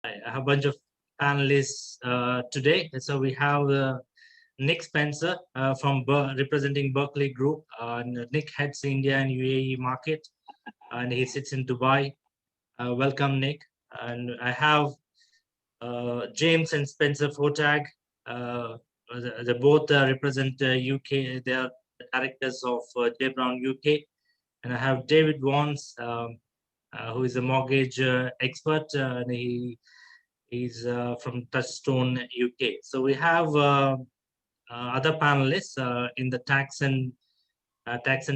I have a bunch of panelists today. So we have Nick Spencer representing Berkeley Group. Nick heads India and UAE market, and he sits in Dubai. Welcome, Nick. And I have James and Spencer Fortag. They both represent UK. They are the directors of JBrown UK. And I have David Vons, who is a mortgage expert, and he's from Touchstone UK. So we have other panelists in the tax and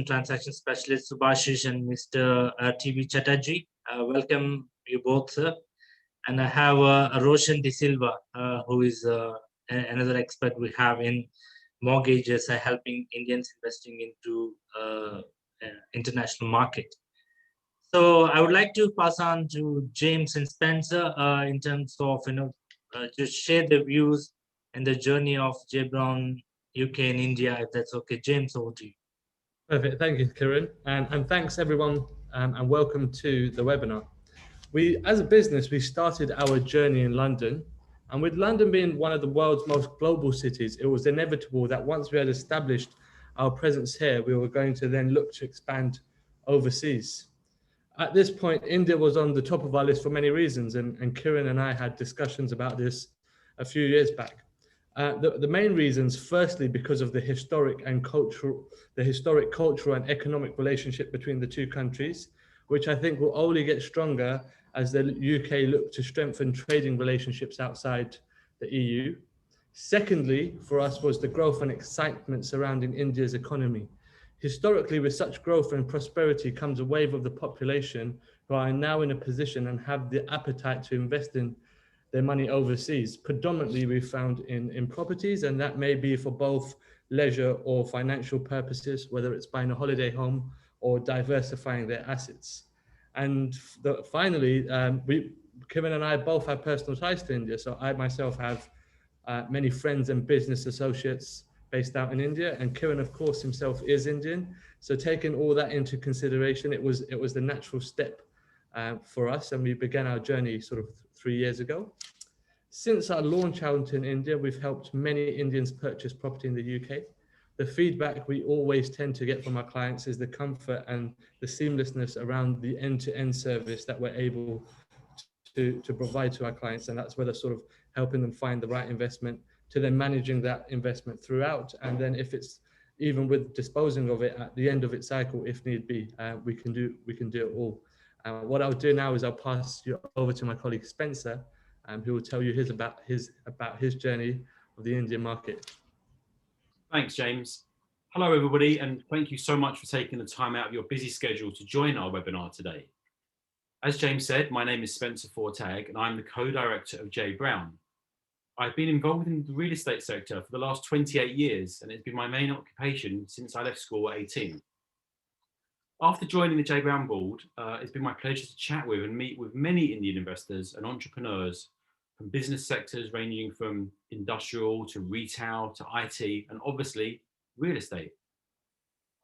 transaction specialist Subhashish and Mr. TV Chatterjee. Welcome you both, sir. And I have Roshan De Silva, who is another expert we have in mortgages, helping Indians investing into international market. So I would like to pass on to James and Spencer in terms of just share the views and the journey of JBrown UK and India, if that's okay. James, over to you. Perfect. Thank you, Kiran. And thanks everyone and welcome to the webinar. As a business, we started our journey in London, and with London being one of the world's most global cities, it was inevitable that once we had established our presence here, we were going to then look to expand overseas. At this point, India was on the top of our list for many reasons, and Kiran and I had discussions about this a few years back. The main reasons, firstly, because of the historic, cultural and economic relationship between the two countries, which I think will only get stronger as the UK look to strengthen trading relationships outside the EU. Secondly, for us, was the growth and excitement surrounding India's economy. Historically, with such growth and prosperity comes a wave of the population who are now in a position and have the appetite to invest in their money overseas. Predominantly, we found in properties, and that may be for both leisure or financial purposes, whether it's buying a holiday home or diversifying their assets. And finally, Kevin and I both have personal ties to India. So I myself have many friends and business associates based out in India, and Kiran, of course, himself is Indian. So taking all that into consideration, it was the natural step for us, and we began our journey sort of 3 years ago. Since our launch out in India, we've helped many Indians purchase property in the UK. The feedback we always tend to get from our clients is the comfort and the seamlessness around the end-to-end service that we're able to provide to our clients, and that's whether sort of helping them find the right investment, to then managing that investment throughout, and then if it's even with disposing of it at the end of its cycle, if need be, we can do it all. What I'll do now is I'll pass you over to my colleague Spencer, who will tell you about his journey of the Indian market. Thanks, James. Hello, everybody, and thank you so much for taking the time out of your busy schedule to join our webinar today. As James said, my name is Spencer Fortag, and I'm the co-director of JBrown. I've been involved in the real estate sector for the last 28 years, and it's been my main occupation since I left school at 18. After joining the JBrown board, it's been my pleasure to chat with and meet with many Indian investors and entrepreneurs from business sectors ranging from industrial to retail to IT and obviously real estate.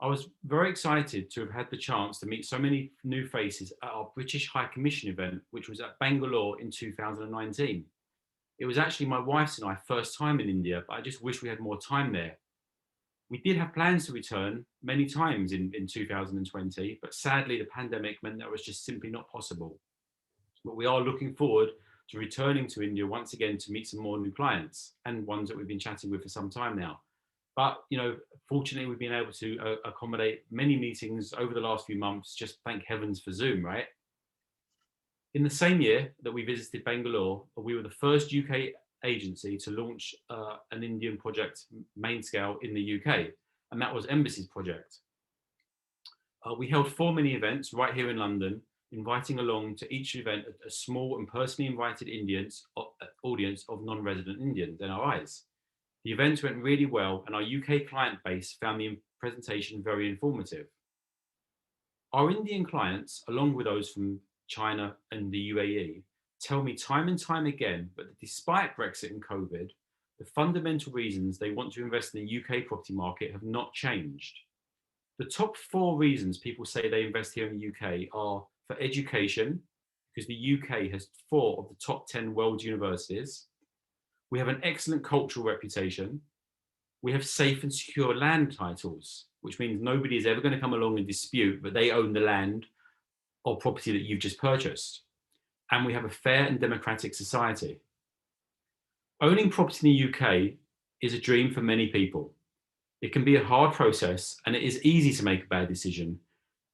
I was very excited to have had the chance to meet so many new faces at our British High Commission event, which was at Bangalore in 2019. It was actually my wife's and I first time in India, but I just wish we had more time there. We did have plans to return many times in 2020, but sadly the pandemic meant that was just simply not possible. But we are looking forward to returning to India once again to meet some more new clients and ones that we've been chatting with for some time now. But, fortunately, we've been able to accommodate many meetings over the last few months, just thank heavens for Zoom, right? In the same year that we visited Bangalore, we were the first UK agency to launch an Indian project main scale in the UK, and that was Embassy's project. We held 4 mini events right here in London, inviting along to each event a small and personally invited audience of non-resident Indians, NRIs. The events went really well, and our UK client base found the presentation very informative. Our Indian clients, along with those from China and the UAE, tell me time and time again that despite Brexit and COVID, the fundamental reasons they want to invest in the UK property market have not changed. The top 4 reasons people say they invest here in the UK are for education, because the UK has 4 of the top 10 world universities. We have an excellent cultural reputation. We have safe and secure land titles, which means nobody is ever going to come along and dispute that they own the land or property that you've just purchased. And we have a fair and democratic society. Owning property in the UK is a dream for many people. It can be a hard process and it is easy to make a bad decision.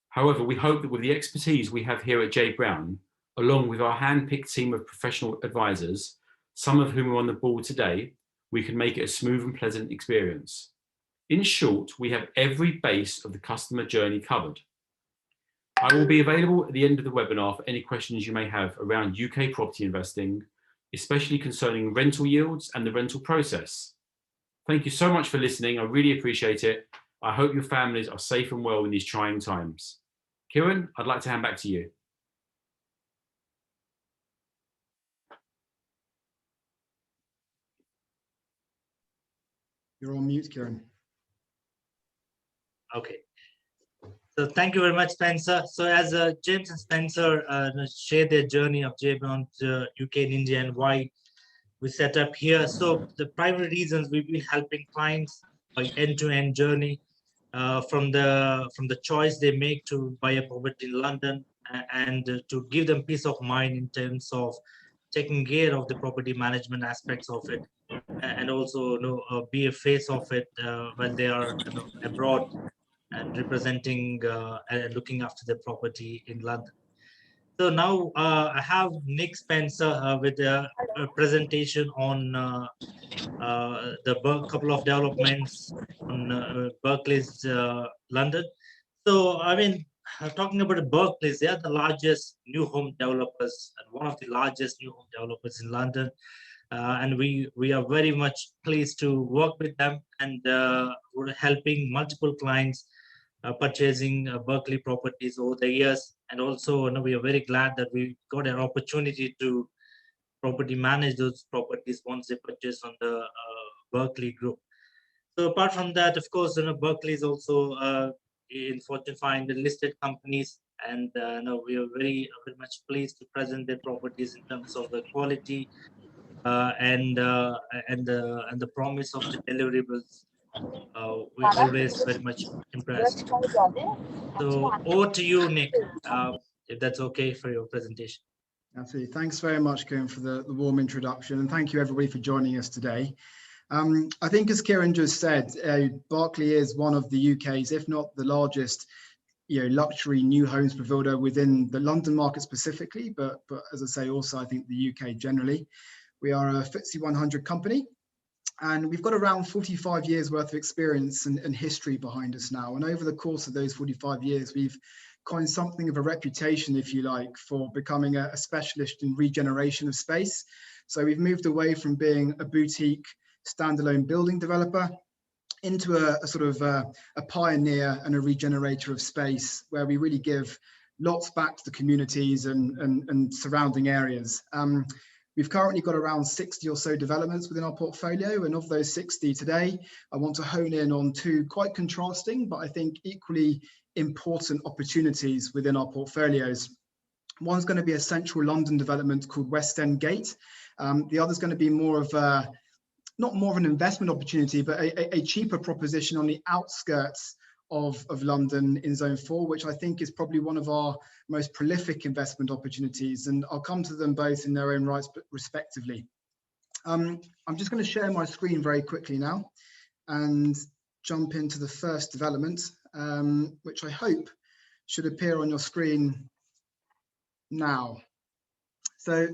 However, we hope that with the expertise we have here at JBrown, along with our hand-picked team of professional advisors, some of whom are on the board today, we can make it a smooth and pleasant experience. In short, we have every base of the customer journey covered. I will be available at the end of the webinar for any questions you may have around UK property investing, especially concerning rental yields and the rental process. Thank you so much for listening. I really appreciate it. I hope your families are safe and well in these trying times. Kieran, I'd like to hand back to you. You're on mute, Kieran. Okay. So thank you very much, Spencer. So as James and Spencer share their journey of JBrown to UK and India and why we set up here. So the primary reasons we've been helping clients by end-to-end journey from the choice they make to buy a property in London and to give them peace of mind in terms of taking care of the property management aspects of it, and also be a face of it when they are abroad and representing and looking after the property in London. So now I have Nick Spencer with a presentation on the couple of developments on Berkeley's London. So I mean, talking about Berkeley's, they are the largest new home developers and one of the largest new home developers in London. And we are very much pleased to work with them, and we're helping multiple clients purchasing Berkeley properties over the years. And also, we are very glad that we got an opportunity to property manage those properties once they purchase on the Berkeley Group. So apart from that, of course, Berkeley is also in Fortune 500 listed companies, and we are very much pleased to present their properties in terms of the quality and the promise of the deliverables. We're always very much impressed. So over to you, Nick, if that's okay for your presentation. Absolutely. Thanks very much, Kieran, for the warm introduction, and thank you everybody for joining us today. I think, as Kieran just said, Berkeley is one of the UK's, if not the largest, luxury new homes builder within the London market specifically, but as I say, also I think the UK generally. We are a FTSE 100 company, and we've got around 45 years worth of experience and history behind us now. And over the course of those 45 years, we've coined something of a reputation, if you like, for becoming a specialist in regeneration of space. So we've moved away from being a boutique standalone building developer into a sort of a pioneer and a regenerator of space, where we really give lots back to the communities and surrounding areas. We've currently got around 60 or so developments within our portfolio, and of those 60 today, I want to hone in on 2 quite contrasting, but I think equally important opportunities within our portfolios. One's going to be a central London development called Endgate. The other's going to be more of a, not more of an investment opportunity, but a cheaper proposition on the outskirts of London in Zone 4, which I think is probably one of our most prolific investment opportunities. And I'll come to them both in their own rights, but respectively. I'm just going to share my screen very quickly now and jump into the first development, which I hope should appear on your screen now. So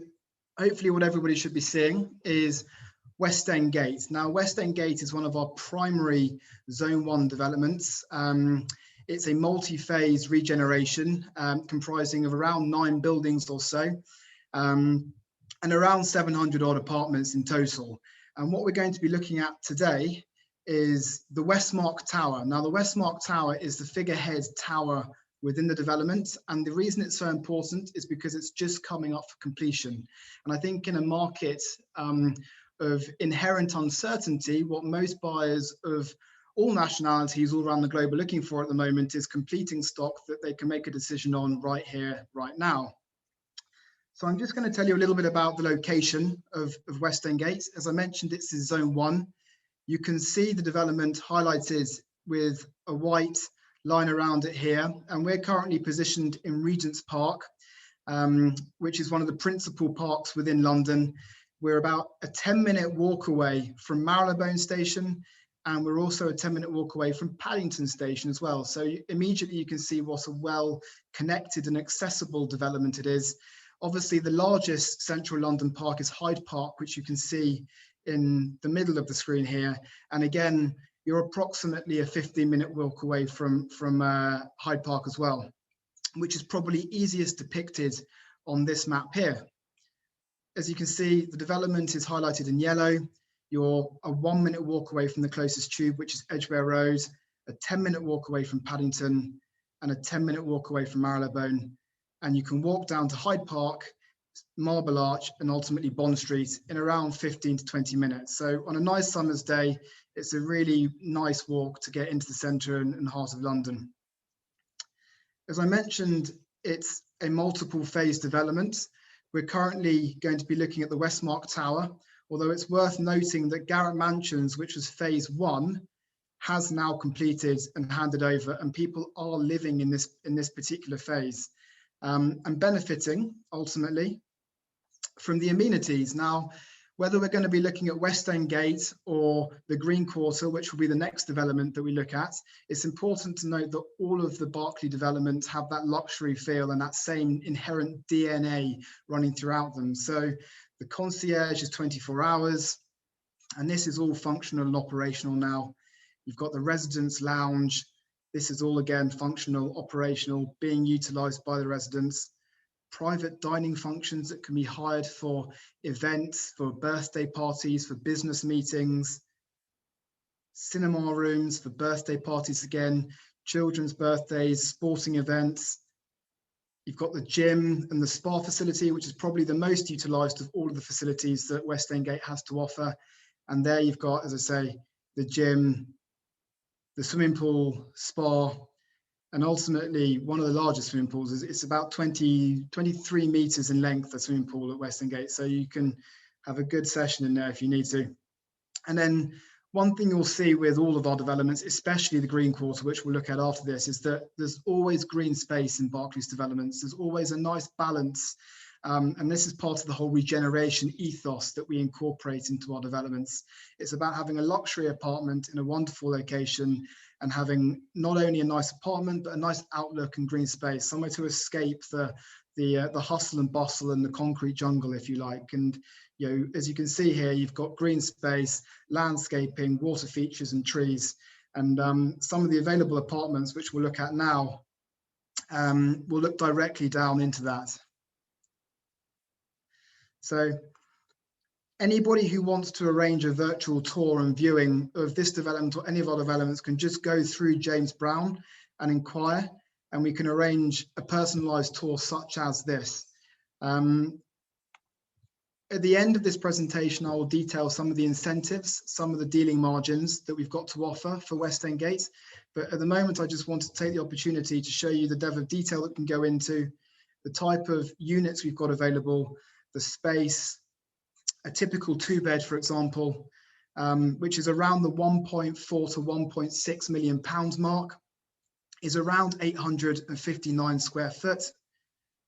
hopefully what everybody should be seeing is Endgate. Now, Endgate is one of our primary Zone 1 developments. It's a multi-phase regeneration comprising of around 9 buildings or so, and around 700 odd apartments in total. And what we're going to be looking at today is the Westmark Tower. Now, the Westmark Tower is the figurehead tower within the development, and the reason it's so important is because it's just coming up for completion. And I think in a market of inherent uncertainty, what most buyers of all nationalities all around the globe are looking for at the moment is completing stock that they can make a decision on right here, right now. So I'm just going to tell you a little bit about the location of West Endgate. As I mentioned, it's in Zone 1. You can see the development highlighted with a white line around it here. And we're currently positioned in Regent's Park, which is one of the principal parks within London. We're about a 10-minute walk away from Marylebone Station, and we're also a 10-minute walk away from Paddington Station as well. So immediately you can see what a well-connected and accessible development it is. Obviously, the largest central London park is Hyde Park, which you can see in the middle of the screen here. And again, you're approximately a 15-minute walk away from Hyde Park as well, which is probably easiest depicted on this map here. As you can see, the development is highlighted in yellow. You're a 1-minute walk away from the closest tube, which is Edgware Road, a 10-minute walk away from Paddington, and a 10-minute walk away from Marylebone. And you can walk down to Hyde Park, Marble Arch, and ultimately Bond Street in around 15 to 20 minutes. So on a nice summer's day, it's a really nice walk to get into the centre and heart of London. As I mentioned, it's a multiple phase development. We're currently going to be looking at the Westmark Tower, although it's worth noting that Garrett Mansions, which was phase 1, has now completed and handed over, and people are living in this particular phase. And benefiting ultimately from the amenities. Now, whether we're going to be looking at West Endgate or the Green Quarter, which will be the next development that we look at, it's important to note that all of the Berkeley developments have that luxury feel and that same inherent DNA running throughout them. So the concierge is 24 hours, and this is all functional and operational now. You've got the residence lounge. This is all, again, functional, operational, being utilized by the residents. Private dining functions that can be hired for events, for birthday parties, for business meetings. Cinema rooms for birthday parties, again, children's birthdays, sporting events. You've got the gym and the spa facility, which is probably the most utilized of all of the facilities that West Endgate has to offer. And there you've got, as I say, the gym, the swimming pool, spa, and ultimately one of the largest swimming pools. It's about 23 meters in length, the swimming pool at West Endgate. So you can have a good session in there if you need to. And then one thing you'll see with all of our developments, especially the Green Quarter, which we'll look at after this, is that there's always green space in Berkeley's developments. There's always a nice balance. And this is part of the whole regeneration ethos that we incorporate into our developments. It's about having a luxury apartment in a wonderful location and having not only a nice apartment, but a nice outlook and green space, somewhere to escape the hustle and bustle and the concrete jungle, if you like. And you know, as you can see here, you've got green space, landscaping, water features and trees. And some of the available apartments, which we'll look at now, will look directly down into that. So anybody who wants to arrange a virtual tour and viewing of this development or any of our developments can just go through JBrown and inquire, and we can arrange a personalized tour such as this. At the end of this presentation, I will detail some of the incentives, some of the dealing margins that we've got to offer for West Endgate. But at the moment, I just want to take the opportunity to show you the depth of detail that can go into the type of units we've got available, the space. A typical 2-bed, for example, which is around the 1.4 to 1.6 million pounds mark, is around 859 square foot.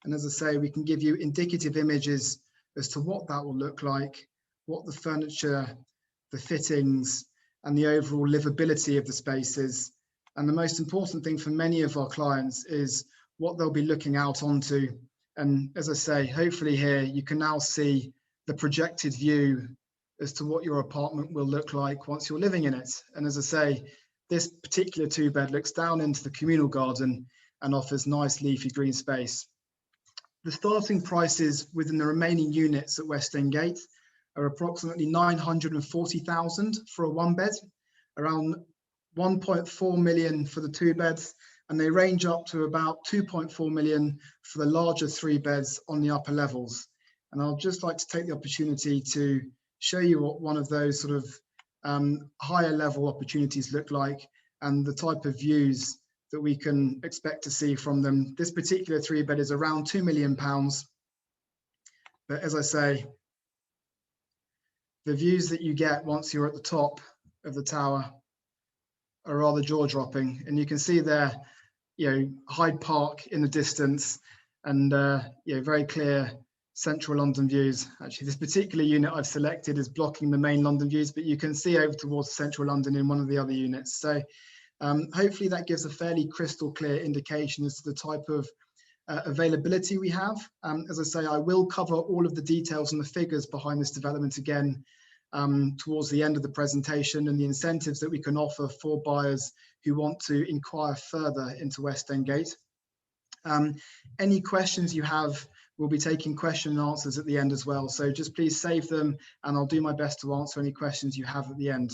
And as I say, we can give you indicative images as to what that will look like, what the furniture, the fittings, and the overall livability of the spaces. And the most important thing for many of our clients is what they'll be looking out onto. And as I say, hopefully here you can now see the projected view as to what your apartment will look like once you're living in it. And as I say, this particular 2-bed looks down into the communal garden and offers nice leafy green space. The starting prices within the remaining units at West Endgate are approximately 940,000 for a 1-bed, around 1.4 million for the 2-beds, and they range up to about 2.4 million for the larger 3-beds on the upper levels. And I'll just like to take the opportunity to show you what one of those sort of higher level opportunities look like and the type of views that we can expect to see from them. This particular 3-bed is around £2 million. But as I say, the views that you get once you're at the top of the tower are rather jaw-dropping. And you can see there, Hyde Park in the distance, and very clear central London views. Actually, this particular unit I've selected is blocking the main London views, but you can see over towards central London in one of the other units. So hopefully that gives a fairly crystal clear indication as to the type of availability we have. As I say, I will cover all of the details and the figures behind this development again towards the end of the presentation, and the incentives that we can offer for buyers who want to inquire further into West Endgate. Any questions you have, we'll be taking question and answers at the end as well. So just please save them, and I'll do my best to answer any questions you have at the end.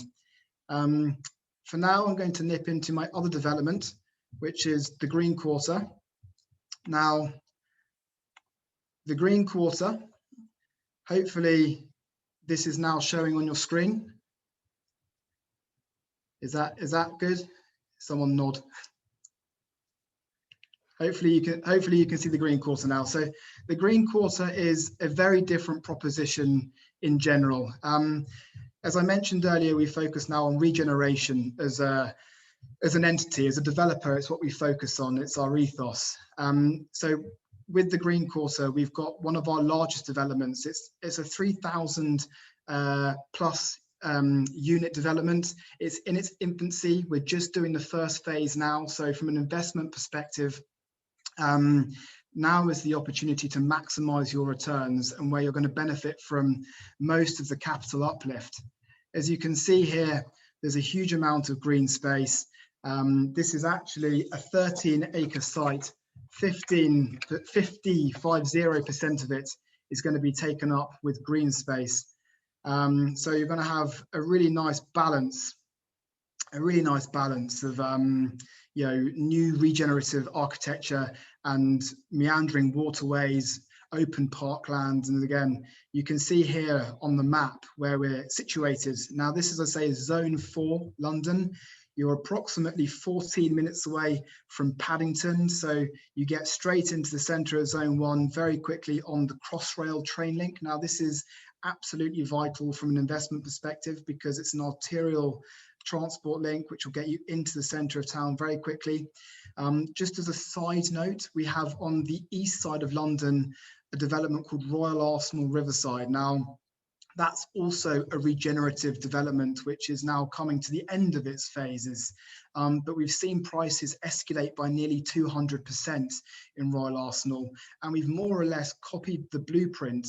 For now, I'm going to nip into my other development, which is the Green Quarter. Now, the Green Quarter, hopefully this is now showing on your screen. Is that good? Someone nod. Hopefully you can see the Green Quarter now. So the Green Quarter is a very different proposition in general. As I mentioned earlier, we focus now on regeneration as an entity, as a developer. It's what we focus on. It's our ethos. So with the Green Quarter, we've got one of our largest developments. It's a 3,000 plus unit development. It's in its infancy. We're just doing the first phase now. So from an investment perspective, now is the opportunity to maximize your returns and where you're going to benefit from most of the capital uplift. As you can see here, there's a huge amount of green space. This is actually a 13-acre site. 50% of it is going to be taken up with green space. So you're going to have a really nice balance of new regenerative architecture and meandering waterways, open parklands. And again, you can see here on the map where we're situated. Now, this, as I say, is Zone 4, London. You're approximately 14 minutes away from Paddington. So you get straight into the center of Zone 1 very quickly on the Crossrail train link. Now, this is absolutely vital from an investment perspective because it's an arterial transport link which will get you into the center of town very quickly. Just as a side note, we have on the east side of London a development called Royal Arsenal Riverside. Now, that's also a regenerative development which is now coming to the end of its phases. But we've seen prices escalate by nearly 200% in Royal Arsenal, and we've more or less copied the blueprint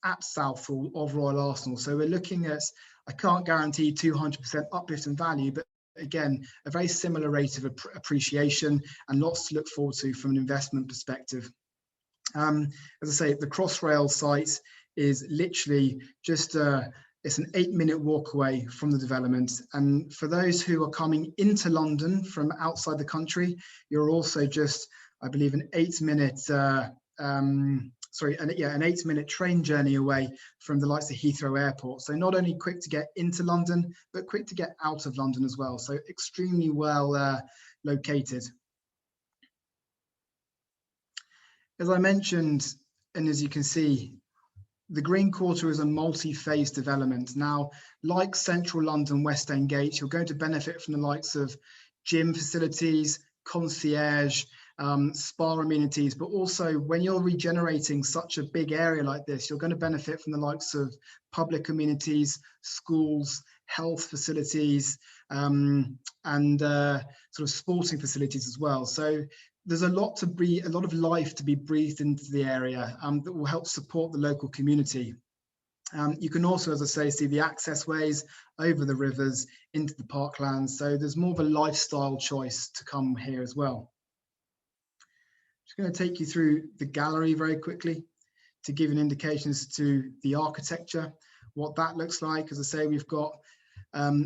at Southall of Royal Arsenal. So we're looking at, I can't guarantee 200% uplift in value, but again, a very similar rate of appreciation and lots to look forward to from an investment perspective. As I say, the Crossrail site is literally just it's an 8-minute walk away from the development. And for those who are coming into London from outside the country, you're also just, I believe, an 8-minute an 8-minute train journey away from the likes of Heathrow Airport. So not only quick to get into London, but quick to get out of London as well. So extremely well located. As I mentioned, and as you can see, the Green Quarter is a multi-phase development. Now, like Central London West Endgate, you're going to benefit from the likes of gym facilities, concierge, spa amenities, but also when you're regenerating such a big area like this, you're going to benefit from the likes of public amenities, schools, health facilities, and sort of sporting facilities as well. So there's a lot of life to be breathed into the area that will help support the local community. You can also, as I say, see the access ways over the rivers into the parklands. So there's more of a lifestyle choice to come here as well. Just going to take you through the gallery very quickly to give an indication as to the architecture, what that looks like. As I say, we've got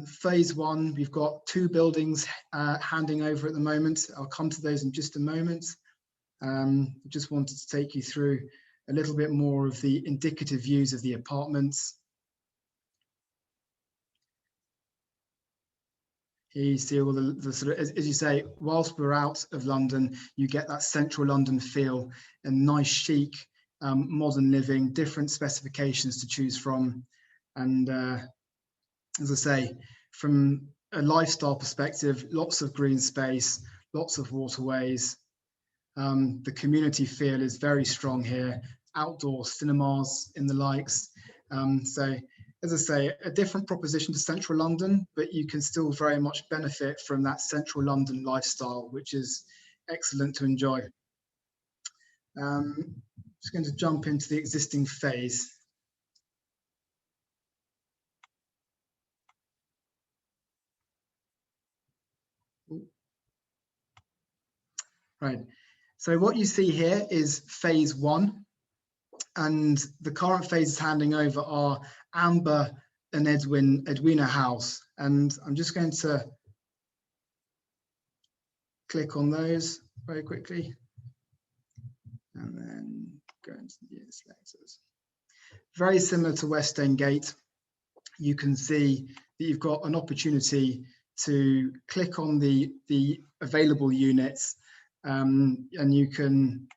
phase 1, we've got 2 buildings handing over at the moment. I'll come to those in just a moment. I just wanted to take you through a little bit more of the indicative views of the apartments. Here you see all the sort of, as you say, whilst we're out of London, you get that central London feel and nice chic modern living, different specifications to choose from. And as I say, from a lifestyle perspective, lots of green space, lots of waterways. The community feel is very strong here, outdoor cinemas in the likes. So as I say, a different proposition to central London, but you can still very much benefit from that central London lifestyle, which is excellent to enjoy. Just going to jump into the existing phase. Right, so what you see here is phase 1, and the current phases handing over are Amber and Edwina House, and I'm just going to click on those very quickly and then go into the unit selectors. Very similar to West Endgate, you can see that you've got an opportunity to click on the available units, and you can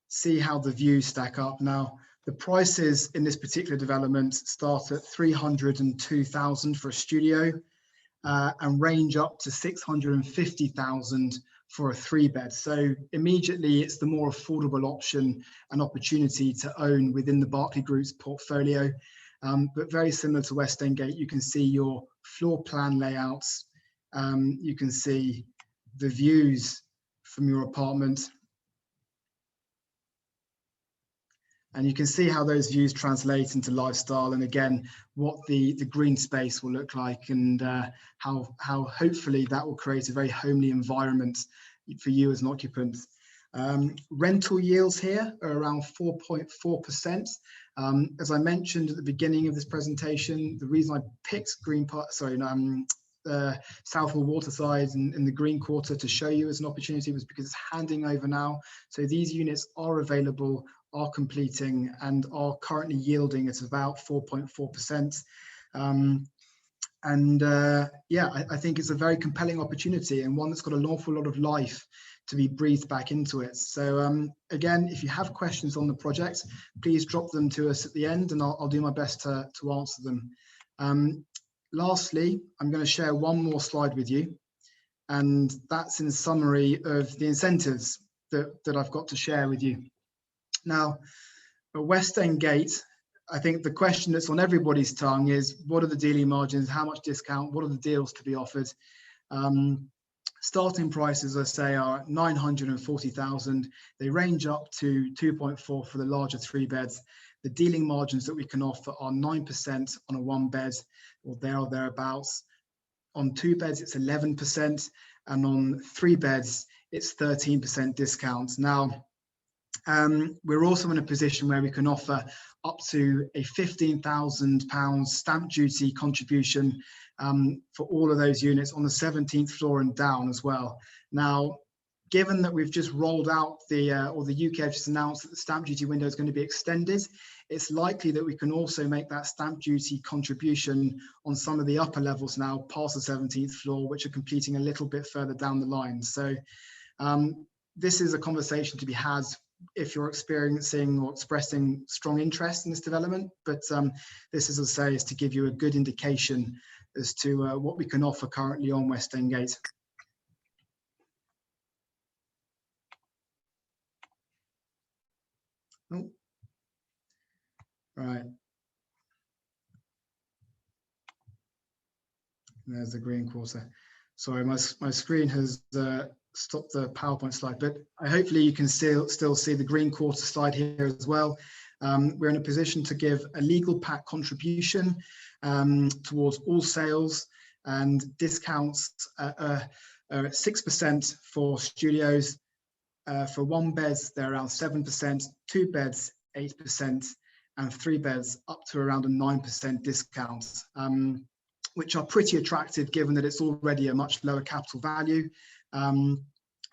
see how the views stack up. Now, the prices in this particular development start at 302,000 for a studio and range up to 650,000 for a 3-bed. So immediately it's the more affordable option and opportunity to own within the Berkeley Group's portfolio. But very similar to West Endgate, you can see your floor plan layouts. You can see the views from your apartment. And you can see how those views translate into lifestyle, and again, what the green space will look like, and how hopefully that will create a very homely environment for you as an occupant. Rental yields here are around 4.4%. As I mentioned at the beginning of this presentation, the reason I picked Southall Waterside and the Green Quarter to show you as an opportunity was because it's handing over now. So these units are available, are completing, and are currently yielding at about 4.4%. Yeah, I think it's a very compelling opportunity, and one that's got an awful lot of life to be breathed back into it. So again, if you have questions on the project, please drop them to us at the end, and I'll do my best to answer them. Lastly, I'm going to share one more slide with you, and that's in summary of the incentives that I've got to share with you. Now, at West Endgate, I think the question that's on everybody's tongue is, what are the dealing margins? How much discount? What are the deals to be offered? Starting prices, I say, are 940,000. They range up to 2.4 for the larger 3-beds. The dealing margins that we can offer are 9% on a 1-bed, or there or thereabouts. On 2-beds, it's 11%, and on 3-beds, it's 13% discount. Now, we're also in a position where we can offer up to a £15,000 stamp duty contribution for all of those units on the 17th floor and down as well. Now, given that we've just rolled out or the UK have just announced that the stamp duty window is going to be extended, it's likely that we can also make that stamp duty contribution on some of the upper levels now past the 17th floor, which are completing a little bit further down the line. So this is a conversation to be had if you're experiencing or expressing strong interest in this development. But this, as I say, is to give you a good indication as to what we can offer currently on West Endgate. Oh. Right. There's the Green Quarter. Sorry, my screen has stopped the PowerPoint slide, but hopefully you can still see the Green Quarter slide here as well. We're in a position to give a legal pack contribution towards all sales, and discounts are at 6% for studios. For 1-beds, they're around 7%, 2-beds, 8%, and 3-beds up to around a 9% discount, which are pretty attractive given that it's already a much lower capital value. And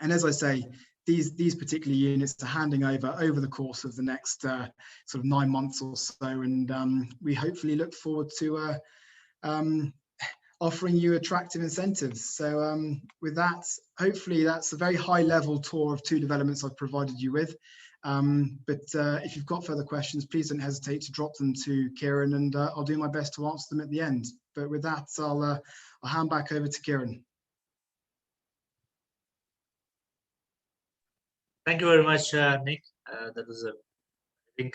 as I say, these particular units are handing over the course of the next sort of 9 months or so, and we hopefully look forward to offering you attractive incentives. So with that, hopefully that's a very high level tour of 2 developments I've provided you with. If you've got further questions, please don't hesitate to drop them to Kieran, and I'll do my best to answer them at the end. But with that, I'll hand back over to Kieran. Thank you very much, Nick. That was, I think,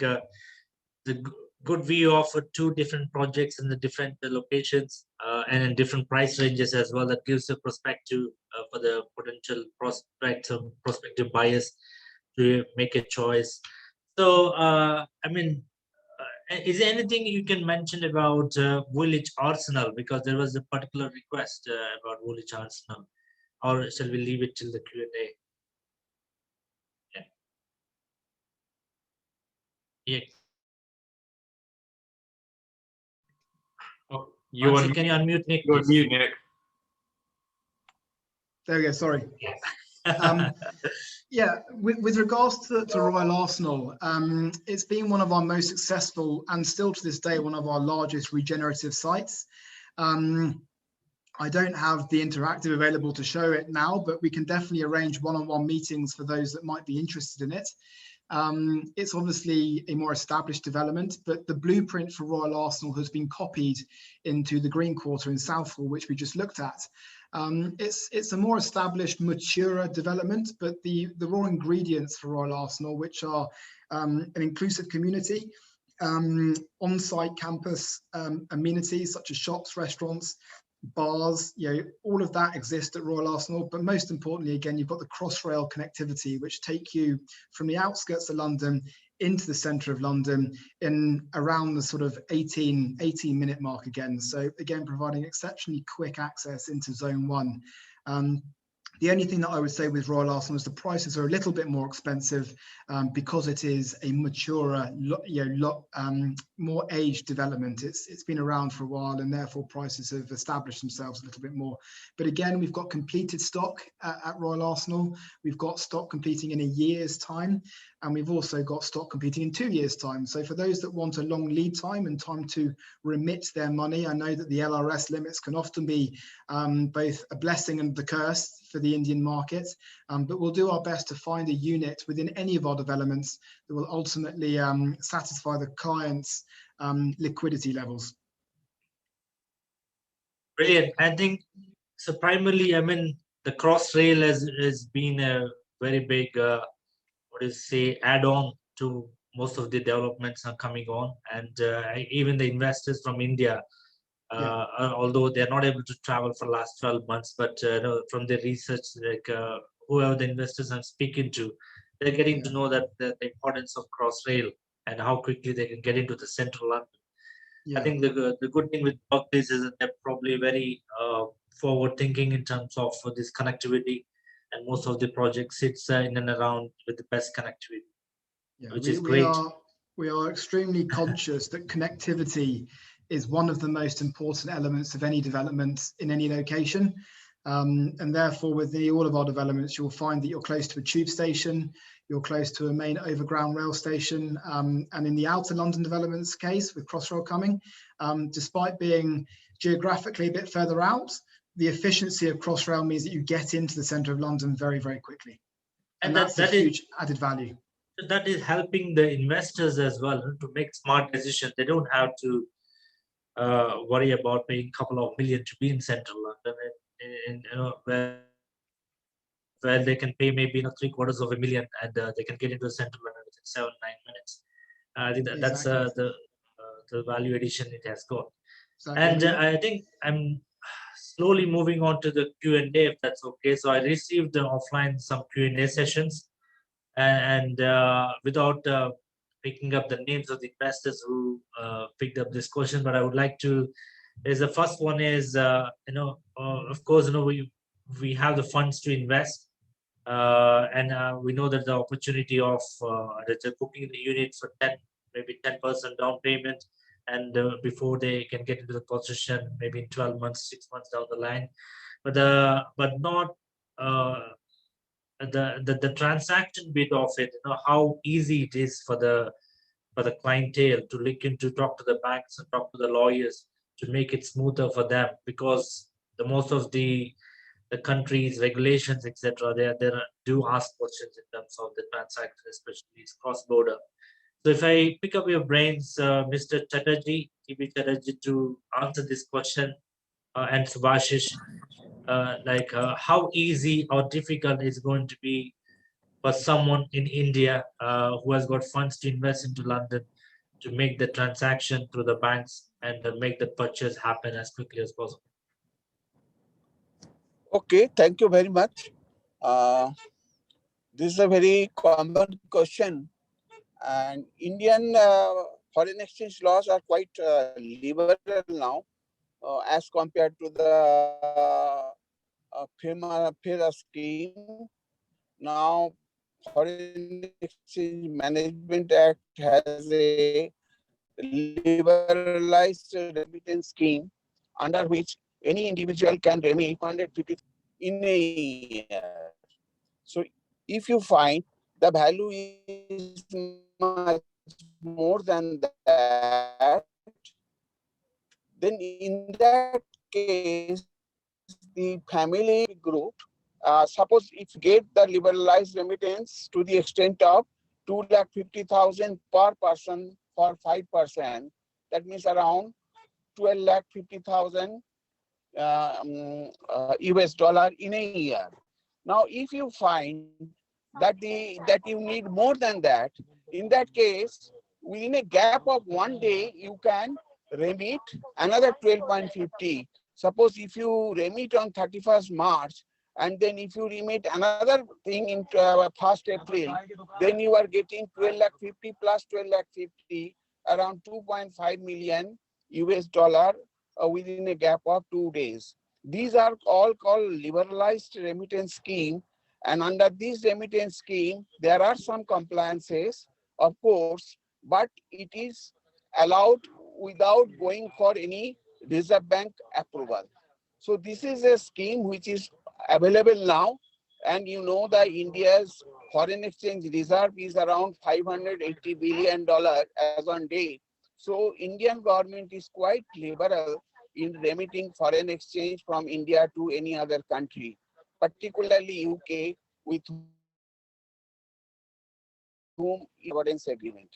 the good view of two different projects in the different locations and in different price ranges as well. That gives a perspective for the potential prospective buyers to make a choice. So, I mean, is there anything you can mention about Woolwich Arsenal? Because there was a particular request about Woolwich Arsenal, or shall we leave it till the Q&A? Yeah. Oh, Can you unmute Nick? You're on mute, Nick. There we go. Sorry. Yeah, with regards to Royal Arsenal, it's been one of our most successful and still to this day one of our largest regenerative sites. I don't have the interactive available to show it now, but we can definitely arrange one-on-one meetings for those that might be interested in it. It's obviously a more established development, but the blueprint for Royal Arsenal has been copied into the Green Quarter in Southall, which we just looked at. It's a more established, maturer development, but the raw ingredients for Royal Arsenal, which are an inclusive community, on-site campus amenities such as shops, restaurants, bars, all of that exists at Royal Arsenal. But most importantly, again, you've got the Crossrail connectivity, which take you from the outskirts of London into the centre of London in around the sort of 18-minute mark again. So again, providing exceptionally quick access into Zone 1. The only thing that I would say with Royal Arsenal is the prices are a little bit more expensive because it is a maturer, more aged development. It's been around for a while, and therefore prices have established themselves a little bit more. But again, we've got completed stock at Royal Arsenal. We've got stock completing in a year's time, and we've also got stock completing in 2 years' time. So for those that want a long lead time and time to remit their money, I know that the LRS limits can often be both a blessing and the curse for the Indian market, but we'll do our best to find a unit within any of our developments that will ultimately satisfy the client's liquidity levels. Brilliant. I think so. Primarily, I mean, the Crossrail has been a very big, add-on to most of the developments are coming on, and even the investors from India. Although they're not able to travel for the last 12 months, but from the research, like whoever the investors I'm speaking to, they're getting to know that the importance of Crossrail and how quickly they can get into the central London. I think the good thing with Berkeley is that they're probably very forward thinking in terms of this connectivity, and most of the projects sits in and around with the best connectivity, which is great. We are extremely conscious that connectivity is one of the most important elements of any development in any location. And therefore, with all of our developments, you'll find that you're close to a tube station, you're close to a main overground rail station. And in the outer London developments case, with Crossrail coming, despite being geographically a bit further out, the efficiency of Crossrail means that you get into the centre of London very, very quickly. And that's a huge added value. That is helping the investors as well to make smart decisions. They don't have to worry about paying a couple of million to be in central London, where they can pay maybe $750,000 and they can get into central London within 7-9 minutes. I think that's the value addition it has got. Exactly. And I think I'm slowly moving on to the Q&A, if that's okay. So I received offline some Q&A sessions, and without picking up the names of the investors who picked up this question, but I would like to. The first one is, of course, we have the funds to invest, and we know that the opportunity of booking the unit for maybe 10% down payment, and before they can get into the possession, maybe in 12 months, 6 months down the line, but not. The transaction bit of it, how easy it is for the clientele to look into, talk to the banks and talk to the lawyers to make it smoother for them, because most of the the countries, regulations, etc. They do ask questions in terms of the transaction, especially cross-border. So if I pick up your brains, Mr. Chatterjee, TB Chatterjee, to answer this question, and Subhashish, how easy or difficult is going to be for someone in India who has got funds to invest into London to make the transaction through the banks and make the purchase happen as quickly as possible? Okay, thank you very much. Uh, this is a very common question, and Indian foreign exchange laws are quite liberal now as compared to the FIRA scheme. Now, Foreign Exchange Management Act has a liberalized remittance scheme under which any individual can remit 150 in a year. So if you find the value is much more than that, then in that case, the family group, suppose if you get the liberalized remittance to the extent of 2,50,000 per person for 5%, that means around 12,50,000 US dollar in a year. Now, if you find that you need more than that, in that case, within a gap of 1 day, you can remit another 12.50. Suppose if you remit on 31st March, and then if you remit another thing in 1st April, then you are getting 12,50,000 plus 12,50,000, around 2.5 million US dollar within a gap of 2 days. These are all called liberalized remittance scheme. And under this remittance scheme, there are some compliances, of course, but it is allowed without going for any Reserve Bank approval. So this is a scheme which is available now. And you know that India's foreign exchange reserve is around $580 billion as on date. So Indian government is quite liberal in remitting foreign exchange from India to any other country, particularly UK, with whom avoidance agreement.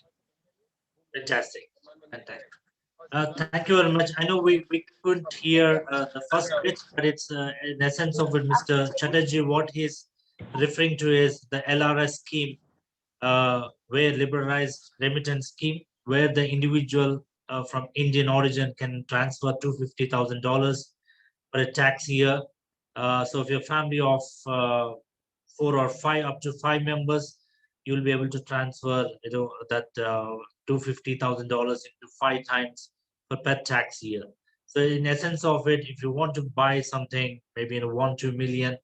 Fantastic. Fantastic. Thank you very much. I know we couldn't hear the first bit, but it's in essence of what Mr. Chatterjee, what he's referring to is the LRS scheme, where liberalized remittance scheme, where the individual from Indian origin can transfer $250,000 for a tax year. So if your family of 4 or 5, up to 5 members, you'll be able to transfer that $250,000 into 5 times per tax year. So in essence of it, if you want to buy something, maybe in 1-2 million,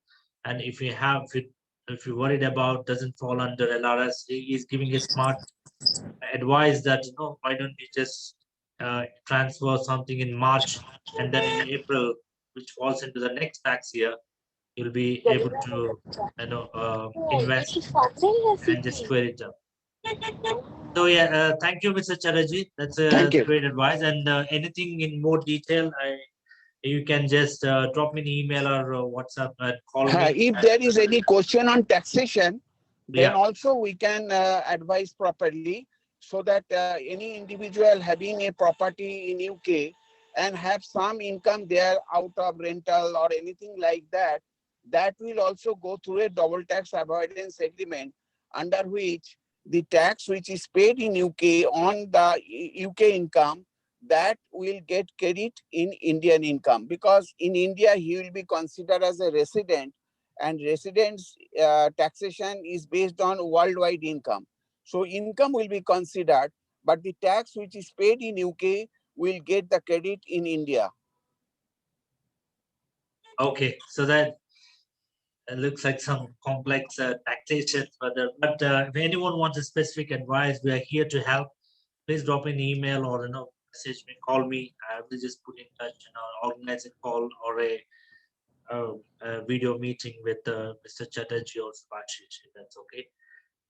and if you're worried about doesn't fall under LRS, he is giving a smart advice that why don't you just transfer something in March, and then in April, which falls into the next tax year, you'll be able to invest and just square it up. So yeah, thank you, Mr. Chatterjee. That's a great advice. And anything in more detail, you can just drop me an email or WhatsApp and call me. If there is any question on taxation, then also we can advise properly, so that any individual having a property in UK and have some income there out of rental or anything like that, that will also go through a double tax avoidance agreement, under which the tax which is paid in UK on the UK income, that will get credit in Indian income, because in India he will be considered as a resident, and residents taxation is based on worldwide income. So income will be considered, but the tax which is paid in UK will get the credit in India. Okay, so that looks like some complex taxation further. But if anyone wants a specific advice, we are here to help. Please drop an email or message me, call me. I will just put in touch, organize a call or a video meeting with Mr. Chatterjee or Subhashish, if that's okay.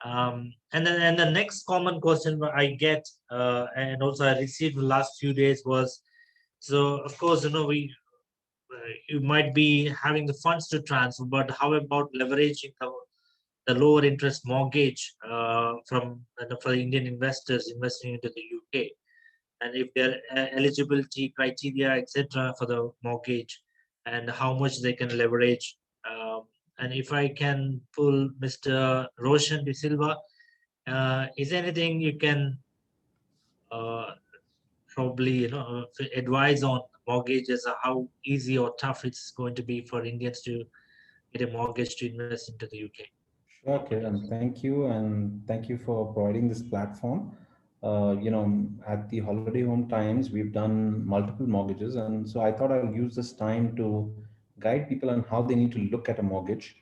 And then the next common question I get, and also I received the last few days was, so of course, you might be having the funds to transfer, but how about leveraging the lower interest mortgage from for the Indian investors investing into the UK, and if their eligibility criteria, etc., for the mortgage, and how much they can leverage. And if I can pull Mr. Roshan De Silva, is there anything you can probably advise on mortgages, or how easy or tough it's going to be for Indians to get a mortgage to invest into the UK? Sure, Kiran. Thank you, and thank you for providing this platform. At the Holiday Home Times, we've done multiple mortgages, and so I thought I'll use this time to guide people on how they need to look at a mortgage.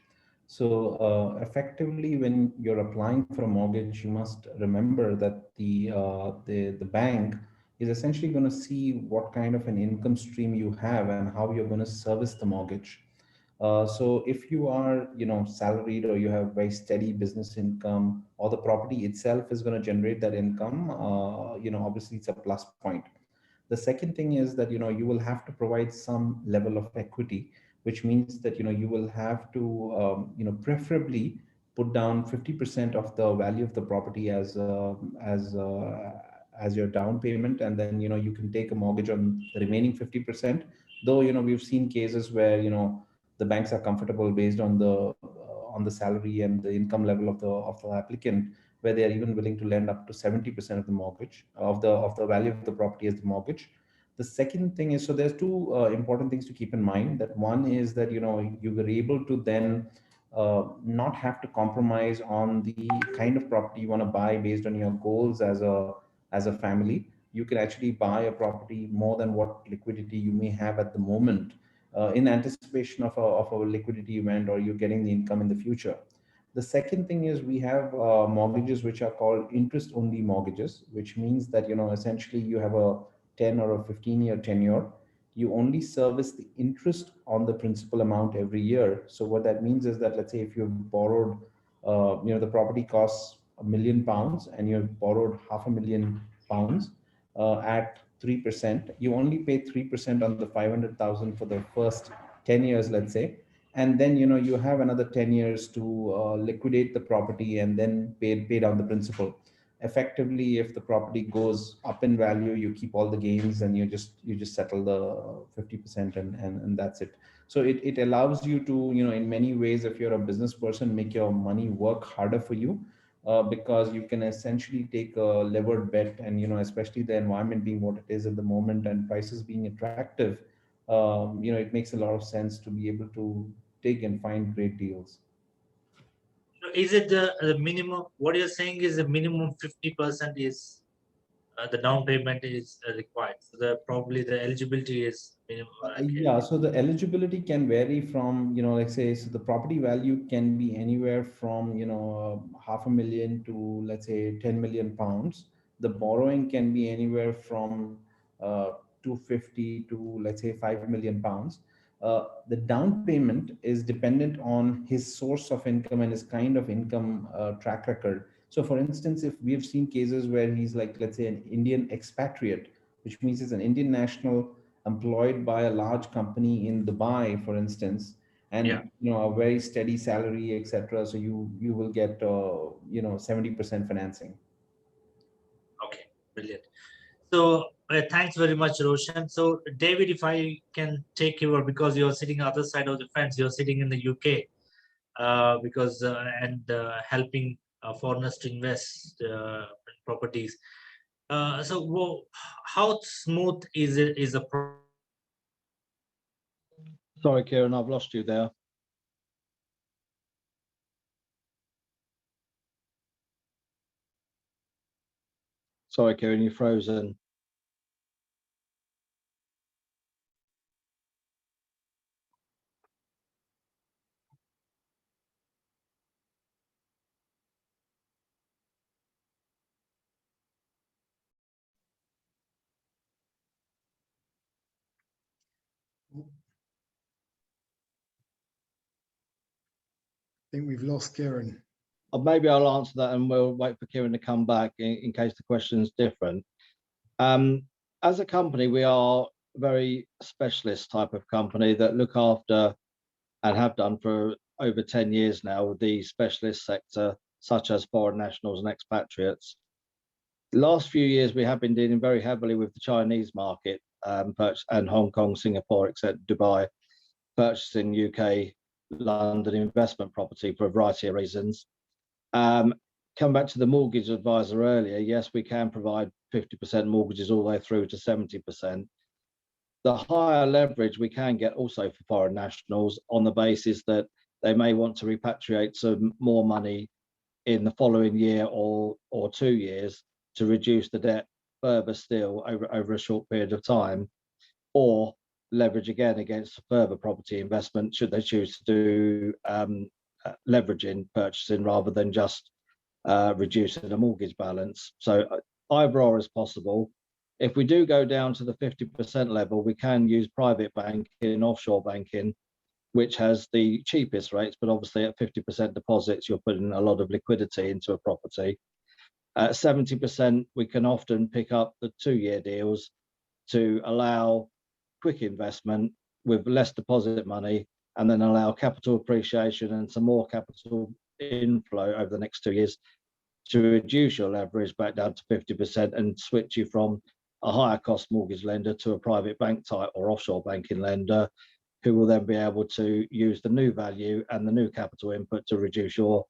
So, effectively, when you're applying for a mortgage, you must remember that the bank is essentially going to see what kind of an income stream you have and how you're going to service the mortgage. So if you are, salaried, or you have very steady business income, or the property itself is going to generate that income, obviously it's a plus point. The second thing is that, you will have to provide some level of equity, which means that, you will have to, preferably put down 50% of the value of the property as your down payment, and then, you can take a mortgage on the remaining 50%. Though, we've seen cases where, the banks are comfortable based on the salary and the income level of the applicant, where they are even willing to lend up to 70% of the mortgage of the value of the property as the mortgage. The second thing is, so there's two important things to keep in mind. That one is that, you were able to then not have to compromise on the kind of property you want to buy based on your goals as a family. You can actually buy a property more than what liquidity you may have at the moment, in anticipation of a liquidity event, or you're getting the income in the future. The second thing is, we have mortgages which are called interest only mortgages, which means that, essentially you have a 10 or a 15-year tenure. You only service the interest on the principal amount every year. So what that means is that, let's say if you've borrowed, the property costs £1 million, and you've borrowed £500,000 at 3%, you only pay 3% on the 500,000 for the first 10 years, let's say. And then, you have another 10 years to liquidate the property and then pay down the principal. Effectively, if the property goes up in value, you keep all the gains, and you just settle the 50%, and that's it. So it allows you to, in many ways, if you're a business person, make your money work harder for you, because you can essentially take a levered bet, and, especially the environment being what it is at the moment and prices being attractive, it makes a lot of sense to be able to dig and find great deals. So is it the minimum? What you're saying is the minimum 50% is the down payment is required. So probably the eligibility is minimum. Yeah, so the eligibility can vary from, like say, so the property value can be anywhere from, £500,000 to, let's say, £10 million. The borrowing can be anywhere from 250 to, let's say, £5 million. The down payment is dependent on his source of income and his kind of income track record. So for instance, if we've seen cases where he's like, let's say, an Indian expatriate, which means he's an Indian national employed by a large company in Dubai, for instance, and a very steady salary, etc. So you will get 70% financing. Okay, brilliant. So thanks very much, Roshan. So David, if I can take you, because you're sitting other side of the fence, you're sitting in the UK, because and helping foreigners to invest in properties. So how smooth is it? Is the Sorry, Kieran, I've lost you there. Sorry, Kieran, you're frozen. I think we've lost Kieran. Maybe I'll answer that, and we'll wait for Kieran to come back in case the question is different. As a company, we are very specialist type of company that look after and have done for over 10 years now, the specialist sector, such as foreign nationals and expatriates. The last few years, we have been dealing very heavily with the Chinese market, and Hong Kong, Singapore, except Dubai, purchasing UK, London investment property for a variety of reasons. Come back to the mortgage advisor earlier, yes, we can provide 50% mortgages all the way through to 70%. The higher leverage we can get also for foreign nationals on the basis that they may want to repatriate some more money in the following year or 2 years to reduce the debt further still over a short period of time, or leverage again against further property investment should they choose to do leveraging purchasing rather than just reducing the mortgage balance. So either or is possible. If we do go down to the 50% level, we can use private banking, offshore banking, which has the cheapest rates, but obviously at 50% deposits, you're putting a lot of liquidity into a property. At 70%, we can often pick up the 2-year deals to allow quick investment with less deposit money, and then allow capital appreciation and some more capital inflow over the next 2 years to reduce your leverage back down to 50% and switch you from a higher cost mortgage lender to a private bank type or offshore banking lender, who will then be able to use the new value and the new capital input to reduce your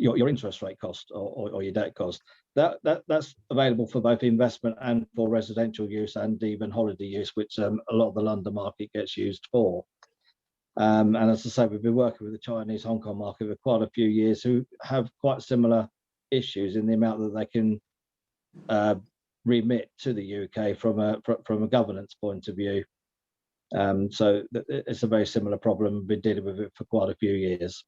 interest rate cost or your debt cost. That's available for both investment and for residential use and even holiday use, which a lot of the London market gets used for. And as I say, we've been working with the Chinese Hong Kong market for quite a few years, who have quite similar issues in the amount that they can remit to the UK from a governance point of view. So it's a very similar problem. We've been dealing with it for quite a few years.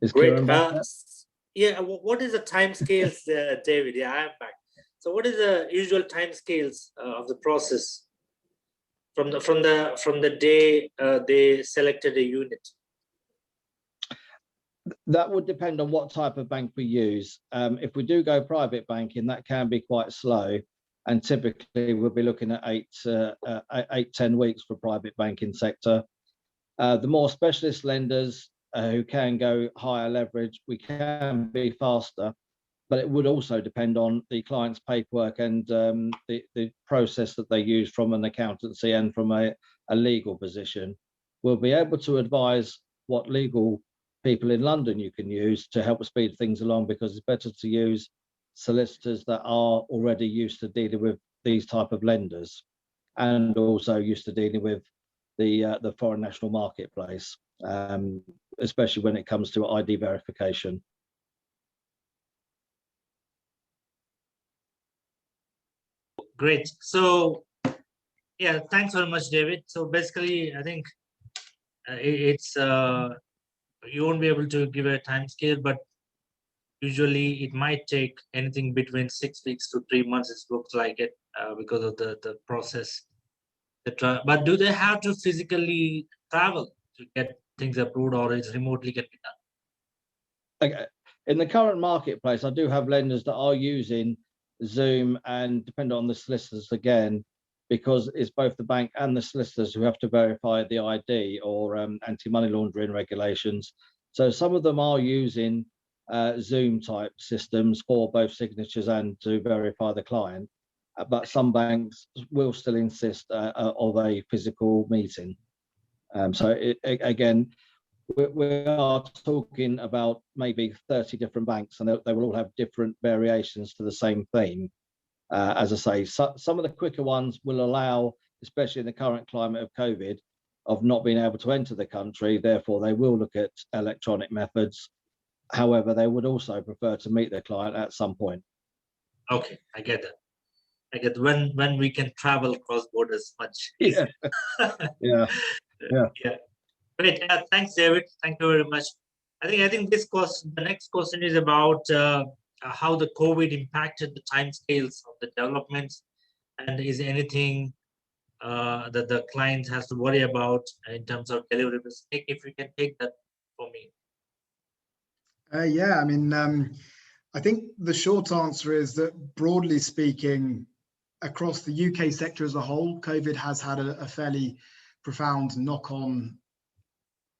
Is Great. Kieran back? Yeah, what is the time scales, David? Yeah, I am back. So what is the usual time scales of the process from the day they selected a unit? That would depend on what type of bank we use. If we do go private banking, that can be quite slow, and typically we'll be looking at 8-10 weeks for private banking sector. The more specialist lenders who can go higher leverage, we can be faster, but it would also depend on the client's paperwork and the process that they use from an accountancy and from a legal position. We'll be able to advise what legal people in London you can use to help speed things along, because it's better to use solicitors that are already used to dealing with these type of lenders and also used to dealing with the foreign national marketplace, especially when it comes to ID verification. Great. So yeah, thanks very much, David. So basically, I think it's you won't be able to give a time scale, but usually it might take anything between 6 weeks to 3 months. It looks like it because of the process. But do they have to physically travel to get things approved, or is remotely can be done? Okay. In the current marketplace, I do have lenders that are using Zoom, and depending on the solicitors again, because it's both the bank and the solicitors who have to verify the ID or anti-money laundering regulations. So some of them are using Zoom type systems for both signatures and to verify the client, but some banks will still insist of a physical meeting. Again, we are talking about maybe 30 different banks, and they will all have different variations to the same theme. As I say, some of the quicker ones will allow, especially in the current climate of COVID, of not being able to enter the country. Therefore, they will look at electronic methods. However, they would also prefer to meet their client at some point. Okay, I get that. I get when we can travel cross borders much easier. Yeah. Great. Thanks, David. Thank you very much. I think the next question is about how the COVID impacted the timescales of the developments, and is anything that the client has to worry about in terms of deliverables? If you can take that for me. Yeah, I mean, I think the short answer is that, broadly speaking, across the UK sector as a whole, COVID has had a fairly profound knock-on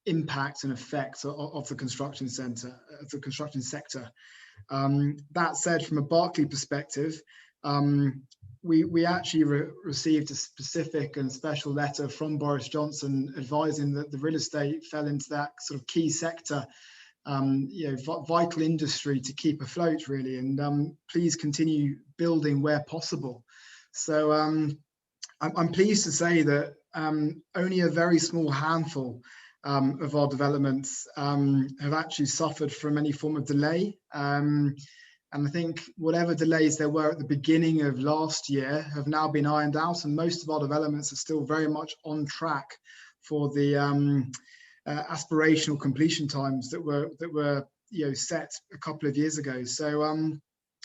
impact and effect of the construction sector. That said, from a Berkeley perspective, we actually received a specific and special letter from Boris Johnson advising that the real estate fell into that sort of key sector, vital industry to keep afloat, really, and please continue building where possible. So I'm pleased to say that only a very small handful of our developments have actually suffered from any form of delay. And I think whatever delays there were at the beginning of last year have now been ironed out, and most of our developments are still very much on track for the aspirational completion times that were set a couple of years ago. So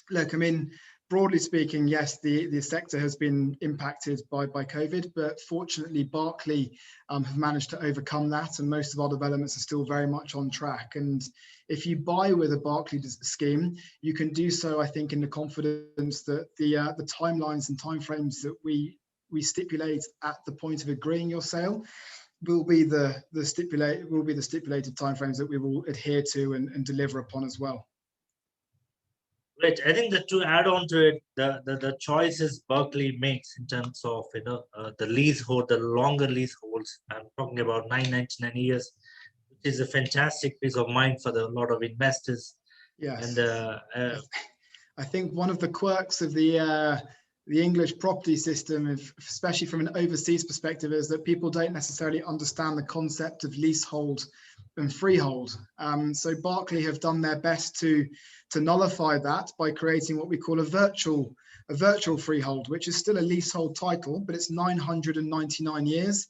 look, I mean, broadly speaking, yes, the sector has been impacted by COVID, but fortunately Berkeley have managed to overcome that, and most of our developments are still very much on track. And if you buy with a Berkeley scheme, you can do so, I think, in the confidence that the timelines and timeframes that we stipulate at the point of agreeing your sale will be the stipulated timeframes that we will adhere to and deliver upon as well. Right. I think that to add on to it, the choices Berkeley makes in terms of the leasehold, the longer leaseholds. I'm talking about 999 years, which is a fantastic peace of mind for a lot of investors. Yes. And I think one of the quirks of the English property system, especially from an overseas perspective, is that people don't necessarily understand the concept of leasehold and freehold. So Berkeley have done their best to nullify that by creating what we call a virtual freehold, which is still a leasehold title, but it's 999 years.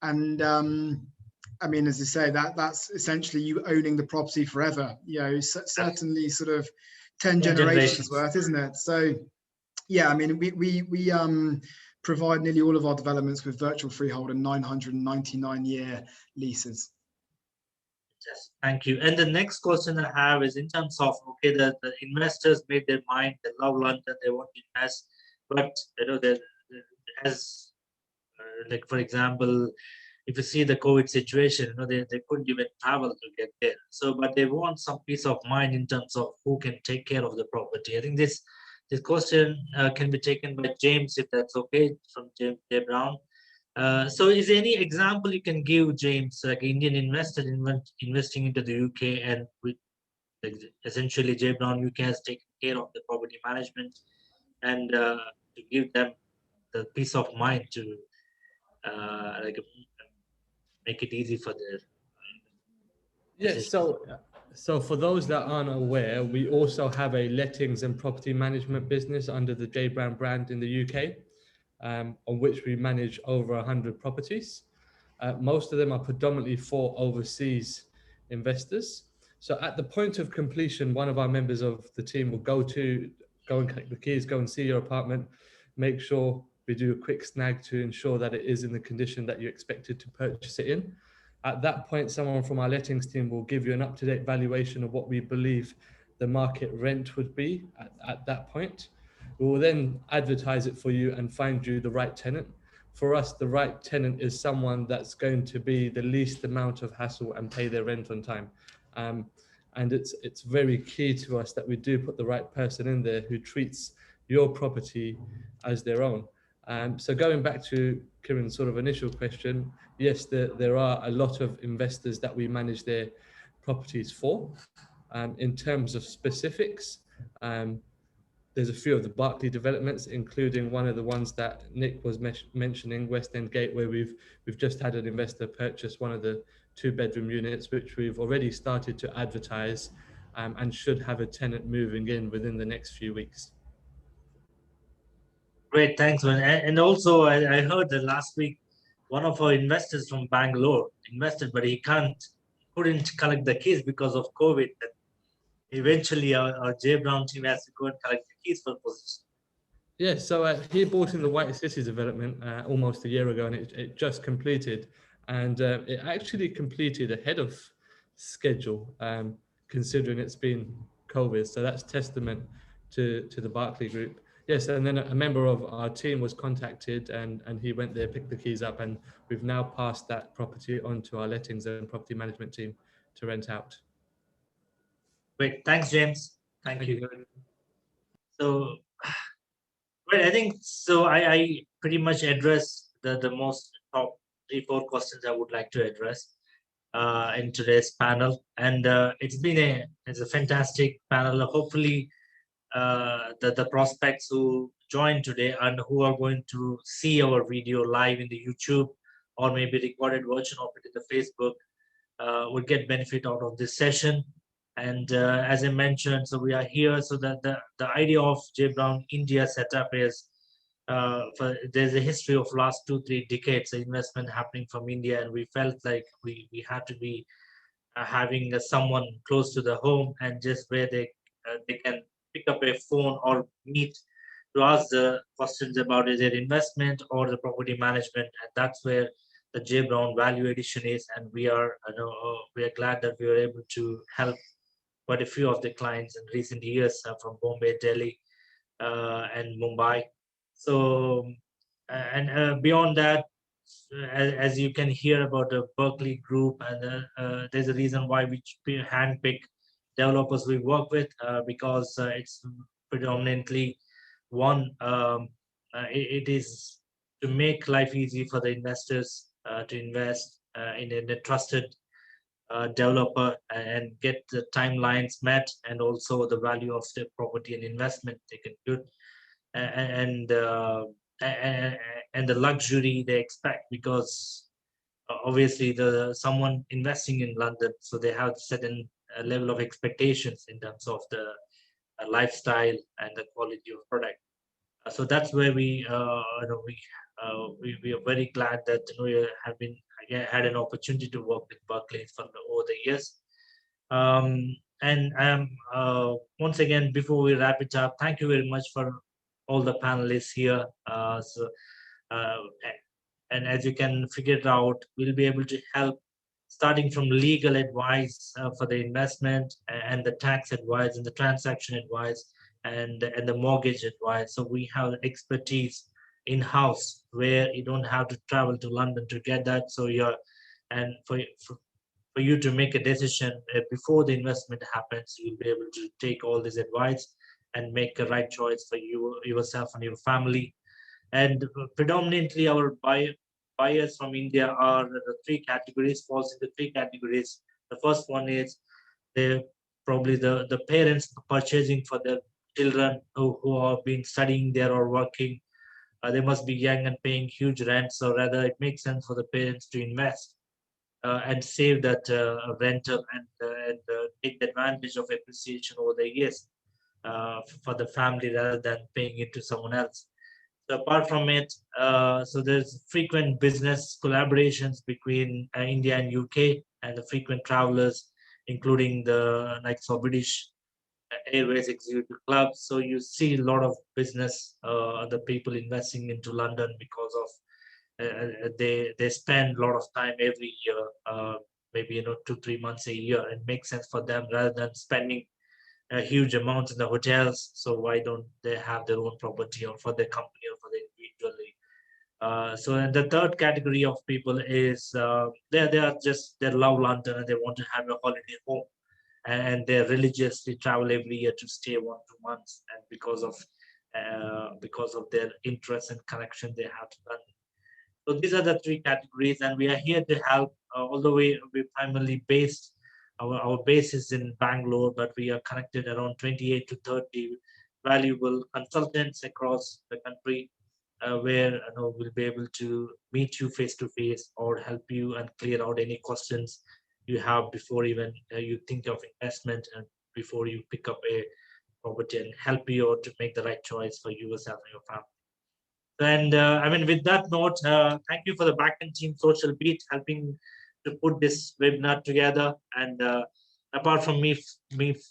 And I mean, as you say, that's essentially you owning the property forever. Certainly sort of 10 generations worth, isn't it? So yeah, I mean, we provide nearly all of our developments with virtual freehold and 999-year leases. Yes, thank you. And the next question I have is in terms of, okay, the investors made their mind, they love London, they want to invest, but as like, for example, if you see the COVID situation, they couldn't even travel to get there. So, but they want some peace of mind in terms of who can take care of the property. I think this question can be taken by James, if that's okay, from James JBrown. So is there any example you can give, James, like Indian investor investing into the UK, and with essentially JBrown UK has taken care of the property management and to give them the peace of mind to make it easy for their Yes, so for those that aren't aware, we also have a lettings and property management business under the JBrown brand in the UK, on which we manage over 100 properties. Most of them are predominantly for overseas investors. So at the point of completion, one of our members of the team will go and collect the keys, go and see your apartment, make sure we do a quick snag to ensure that it is in the condition that you expected to purchase it in. At that point, someone from our lettings team will give you an up-to-date valuation of what we believe the market rent would be at that point. We will then advertise it for you and find you the right tenant. For us, the right tenant is someone that's going to be the least amount of hassle and pay their rent on time. And it's very key to us that we do put the right person in there who treats your property as their own. So going back to Kieran's sort of initial question, yes, there are a lot of investors that we manage their properties for. In terms of specifics, there's a few of the Berkeley developments, including one of the ones that Nick was mentioning, West Endgate, where we've just had an investor purchase one of the 2-bedroom units, which we've already started to advertise, and should have a tenant moving in within the next few weeks. Great, thanks, man. And also, I heard that last week, one of our investors from Bangalore invested, but he couldn't collect the keys because of COVID. And eventually, our JBrown team has to go and collect the keys for possession. Yeah, so he bought in the White City development almost a year ago, and it just completed. And it actually completed ahead of schedule, considering it's been COVID. So that's testament to the Berkeley Group. Yes, and then a member of our team was contacted, and he went there, picked the keys up, and we've now passed that property on to our lettings and property management team to rent out. Great, thanks, James. Thank you. Karen. So, well, I think so. I pretty much addressed the most top 3-4 questions I would like to address in today's panel, and it's a fantastic panel. Hopefully, the prospects who joined today and who are going to see our video live in the YouTube or maybe recorded version of it in the Facebook would get benefit out of this session. And as I mentioned, so we are here so that the idea of JBrown India setup is there's a history of last 2-3 decades of investment happening from India, and we felt like we had to be having someone close to the home and just where they can pick up a phone or meet to ask the questions about their investment or the property management, and that's where the JBrown value addition is. And we are we are glad that we were able to help quite a few of the clients in recent years from Bombay, Delhi, and Mumbai. So, and beyond that, as you can hear about the Berkeley Group, and there's a reason why we handpick developers we work with because it's predominantly one. It is to make life easy for the investors to invest in a trusted developer and get the timelines met, and also the value of the property and investment they can do, and and the luxury they expect, because obviously the someone investing in London, so they have certain level of expectations in terms of the lifestyle and the quality of product. So that's where we we are very glad that we have been had an opportunity to work with Berkeley over the years. And once again, before we wrap it up, thank you very much for all the panelists here. Uh, and as you can figure it out, we'll be able to help starting from legal advice for the investment and the tax advice and the transaction advice and the mortgage advice. So we have expertise in-house where you don't have to travel to London to get that. So and for you to make a decision before the investment happens, you'll be able to take all this advice and make a right choice for yourself and your family. And predominantly our buyers from India are the 3 categories, falls into 3 categories. The first one is they probably the parents purchasing for their children who have been studying there or working. They must be young and paying huge rent, so rather it makes sense for the parents to invest and save that rental and take advantage of appreciation over the years for the family rather than paying it to someone else. So apart from it, so there's frequent business collaborations between India and UK, and the frequent travelers, including the British Airways Executive Club. So you see a lot of business, the people investing into London because of they spend a lot of time every year, maybe 2-3 months a year. It makes sense for them rather than spending a huge amount in the hotels. So why don't they have their own property or for their company or for the individually? So and the third category of people is they love London and they want to have a holiday home, and they religiously travel every year to stay 1-2 months, and because of their interest and connection they have to London. So these are the 3 categories, and we are here to help. Although we're primarily based, our base is in Bangalore, but we are connected around 28 to 30 valuable consultants across the country, where we'll be able to meet you face to face or help you and clear out any questions you have before even you think of investment and before you pick up a property, and help you out to make the right choice for yourself and your family. And I mean, with that note, thank you for the backend team, Social Beat, helping to put this webinar together. And apart from me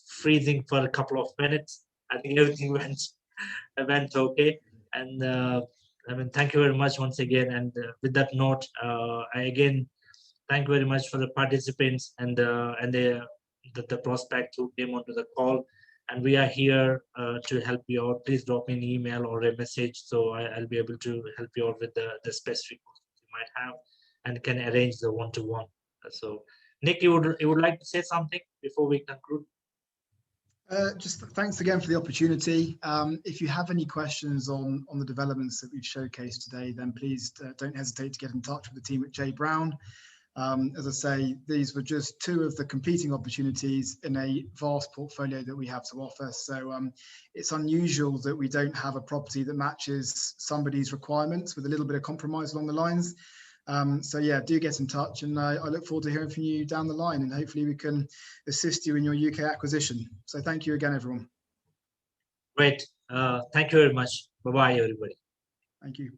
freezing for a couple of minutes, I think everything went okay. And I mean, thank you very much once again. And with that note, I again thank you very much for the participants and the prospect who came onto the call. and we are here to help you out. Please drop me an email or a message, so I'll be able to help you out with the specific questions you might have, and can arrange the one-to-one. So, Nick, you would like to say something before we conclude? Just thanks again for the opportunity. If you have any questions on the developments that we've showcased today, then please don't hesitate to get in touch with the team at JBrown. As I say, these were just two of the competing opportunities in a vast portfolio that we have to offer. So it's unusual that we don't have a property that matches somebody's requirements with a little bit of compromise along the lines. So yeah, do get in touch, and I look forward to hearing from you down the line, and hopefully we can assist you in your UK acquisition. So thank you again, everyone. Great. Thank you very much. Bye-bye, everybody. Thank you.